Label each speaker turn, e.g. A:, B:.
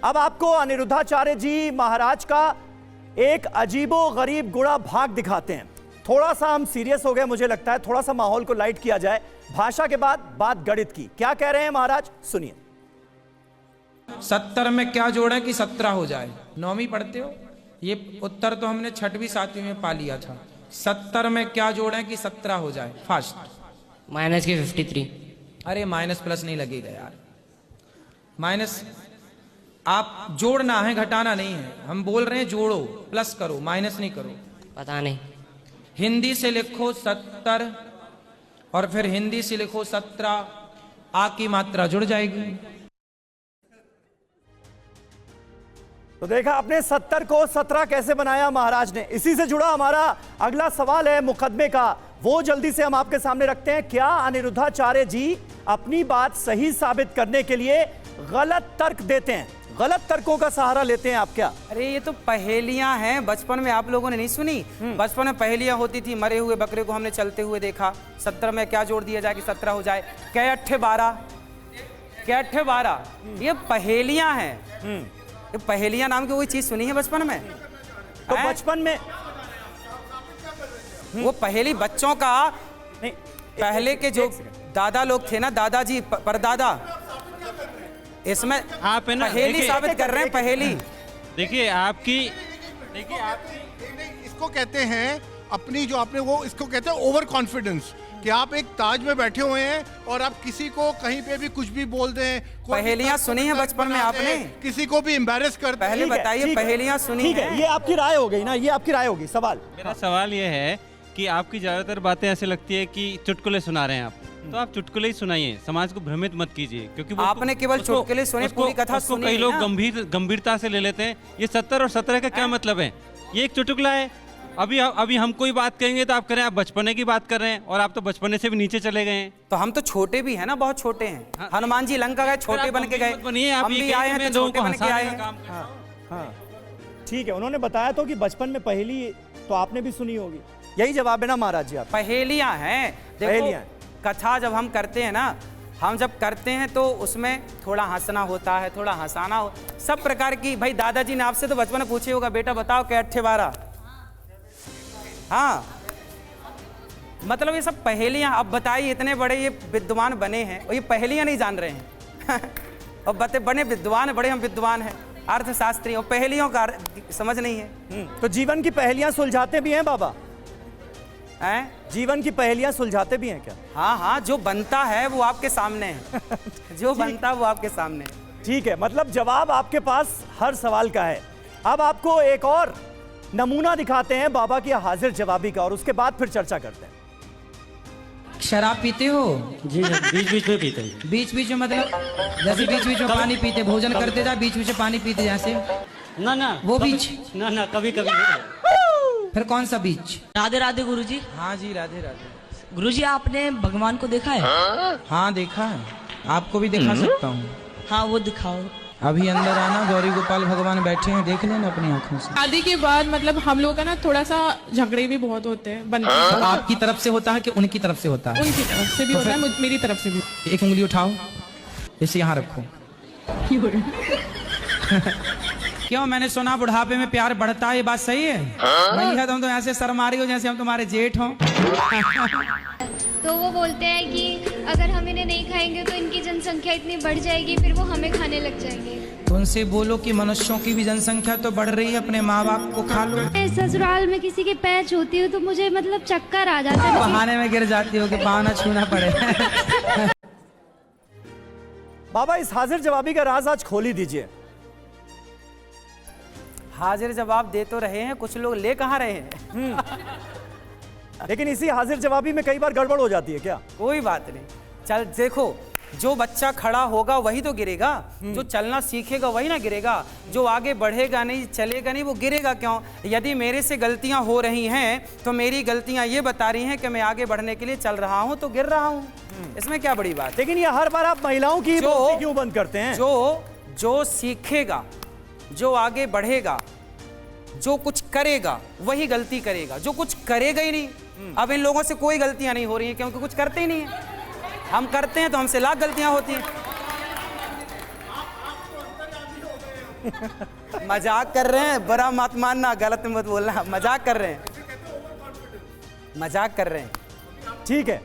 A: अब आपको अनिरुद्धाचार्य जी महाराज का एक अजीबो गरीब गुड़ा भाग दिखाते हैं। थोड़ा सा हम सीरियस हो गए, मुझे लगता है थोड़ा सा माहौल को लाइट किया जाए। भाषा के बाद बात गणित की। क्या कह रहे हैं महाराज, सुनिए।
B: 70 में क्या जोड़े कि 17 हो जाए? नौवीं पढ़ते हो? ये उत्तर तो हमने 6वीं 7वीं में पा लिया था। 70 में क्या जोड़े कि 17 हो जाए? फास्ट।
C: माइनस के 53।
B: अरे माइनस प्लस नहीं लगेगा यार। माइनस आप जोड़ना है, घटाना नहीं है। हम बोल रहे हैं जोड़ो, प्लस करो, माइनस नहीं करो।
C: पता नहीं।
B: हिंदी से लिखो 70 और फिर हिंदी से लिखो 17, आ की मात्रा जुड़ जाएगी।
A: तो देखा आपने 70 को 17 कैसे बनाया महाराज ने। इसी से जुड़ा हमारा अगला सवाल है मुकदमे का, वो जल्दी से हम आपके सामने रखते हैं। क्या अनिरुद्धाचार्य जी अपनी बात सही साबित करने के लिए गलत तर्क देते हैं, गलत तर्कों का सहारा लेते हैं आप क्या?
D: अरे ये तो पहेलियां हैं, बचपन में आप लोगों ने नहीं सुनी? बचपन में पहेलियां होती थी, मरे हुए बकरे को हमने चलते हुए देखा। 70 में क्या जोड़ दिया जाए कि 17 हो जाए? कै अट्ठे 12, कै अट्ठे 12, ये पहेलियां हैं। ये पहेलियां नाम की कोई चीज सुनी है बचपन में?
A: तो बचपन में
D: वो पहेली बच्चों का
A: नहीं,
D: पहले के जो दादा लोग थे ना, दादाजी परदादा, इसमें
E: आप है ना
D: पहेली साबित कर रहे हैं। पहेली
E: देखिए आपकी
F: इसको कहते हैं अपनी, जो आपने वो इसको कहते हैं ओवर कॉन्फिडेंस, कि आप एक ताज में बैठे हुए हैं और आप किसी को कहीं पे भी कुछ भी बोल दें।
D: पहेलियां सुनी है बचपन में आपने?
F: किसी को भी एम्बैरेस करते हैं।
D: पहले बताइए, पहेलियां सुनी
A: ठीक है, ये आपकी राय हो गई ना, ये आपकी राय होगी। सवाल,
E: मेरा सवाल ये है कि आपकी ज्यादातर बातें ऐसे लगती है कि चुटकुले सुना रहे हैं आप, तो आप चुटकुले ही सुनाइए, समाज को भ्रमित मत कीजिए, क्योंकि
D: आपने केवल चुटकुले सुने, पूरी कथा सुनी
E: कई लोग
D: ना।
E: गंभीरता से ले लेते हैं। ये 70 और 17 का क्या मतलब है? ये एक चुटकुला है। अभी हम कोई बात कहेंगे तो आप करें आप बचपने की बात कर रहे हैं, और आप तो बचपने से भी नीचे चले गए हैं।
D: तो हम तो छोटे भी हैं ना, बहुत छोटे हैं। हाँ। हनुमान जी लंका गए, छोटे बन के गए। हम भी आए हैं तो छोटे बन के आए हैं।
A: हाँ ठीक है, उन्होंने बताया तो कि बचपन में पहेली तो आपने भी सुनी होगी। यही जवाब है ना महाराज जी आप?
D: पहेलियां हैं।
A: पहेलियां।
D: कथा जब हम करते हैं ना, हम जब करते हैं तो उसमें थोड़ा हंसना होता है, थोड़ा हंसाना हो, सब प्रकार की। भाई दादाजी ने आपसे तो बचपन में पूछे होगा, बेटा बताओ कै अट्ठे 12। हाँ, मतलब ये सब पहेलियां। अब बताइए, इतने बड़े ये विद्वान बने हैं और ये पहेलियां नहीं जान रहे हैं। और बने विद्वान, बड़े हम विद्वान हैं, अर्थशास्त्री, और पहेलियों का समझ नहीं है।
A: तो जीवन की पहेलियां सुलझाते भी हैं बाबा?
D: हैं?
A: जीवन की पहेलियां सुलझाते भी हैं क्या?
D: हाँ हाँ, जो बनता है वो आपके सामने है। जो बनता है वो आपके सामने है।
A: ठीक है, मतलब जवाब आपके पास हर सवाल का है। अब आपको एक और नमूना दिखाते हैं बाबा की हाजिर जवाबी का, और उसके बाद फिर चर्चा करते हैं।
B: शराब पीते हो?
G: जी बीच बीच में पीते हैं।
B: बीच बीच में मतलब जैसे बीच बीच में पानी पीते, भोजन करते जा बीच बीच में पानी पीते जैसे?
G: ना
B: वो बीच?
G: ना कभी कभी।
B: फिर कौन सा बीच?
C: राधे राधे गुरुजी।
B: हाँ जी, राधे राधे।
C: गुरुजी आपने भगवान को देखा है?
B: हाँ देखा है। आपको भी दिखा सकता हूँ।
C: हाँ वो दिखाओ।
B: अभी अंदर आना, गौरी गोपाल भगवान बैठे हैं, देख लेना अपनी आंखों से।
H: शादी के बाद मतलब हम लोग का ना थोड़ा सा झगड़े भी बहुत होते हैं, बनते हैं।
B: तो आपकी तरफ से होता है कि उनकी तरफ से होता है?
H: उनकी तरफ से भी होता है, मेरी तरफ से भी।
B: एक उंगली उठाओ, इसे यहाँ रखो। क्यों? मैंने सुना बुढ़ापे में प्यार बढ़ता है, ये बात सही है? भैया तुम तो ऐसे शर्मा रही हो जैसे हम तुम्हारे जेठ हों।
I: तो वो बोलते हैं कि अगर हम इन्हें नहीं खाएंगे तो इनकी जनसंख्या इतनी बढ़ जाएगी, फिर वो हमें खाने लग जाएंगे।
B: तो उनसे बोलो कि मनुष्यों की भी जनसंख्या तो बढ़ रही है, अपने माँ बाप को खा लो।
I: ससुराल में किसी के पैर छूती हूँ तो मुझे मतलब चक्कर आ जाता है।
B: बहाने में गिर जाती हो कि पाँव ना छूना पड़े।
A: बाबा इस हाजिर जवाबी का राज आज खोल ही दीजिए।
D: हाजिर जवाब दे तो रहे हैं, कुछ लोग ले कहाँ रहे हैं।
A: लेकिन इसी हाजिर जवाबी में कई बार गड़बड़ हो जाती है क्या?
D: कोई बात नहीं, चल देखो, जो बच्चा खड़ा होगा वही तो गिरेगा, जो चलना सीखेगा वही ना गिरेगा, जो आगे बढ़ेगा नहीं, चलेगा नहीं, वो गिरेगा क्यों? यदि मेरे से गलतियां हो रही हैं तो मेरी गलतियां ये बता रही हैं कि मैं आगे बढ़ने के लिए चल रहा हूं, तो गिर रहा हूं। इसमें क्या बड़ी बात?
A: लेकिन ये हर बार आप महिलाओं की बोलती क्यों बंद करते हैं?
D: जो सीखेगा, जो आगे बढ़ेगा, जो कुछ करेगा वही गलती करेगा, जो कुछ करेगा ही नहीं। अब इन लोगों से कोई गलतियां नहीं हो रही हैं क्योंकि कुछ करते ही नहीं है। हम करते हैं तो हमसे लाख गलतियां होती हैं। मजाक कर रहे हैं, बुरा मत मानना, गलत मत बोलना, मजाक कर रहे हैं, मजाक कर रहे हैं।
A: ठीक है,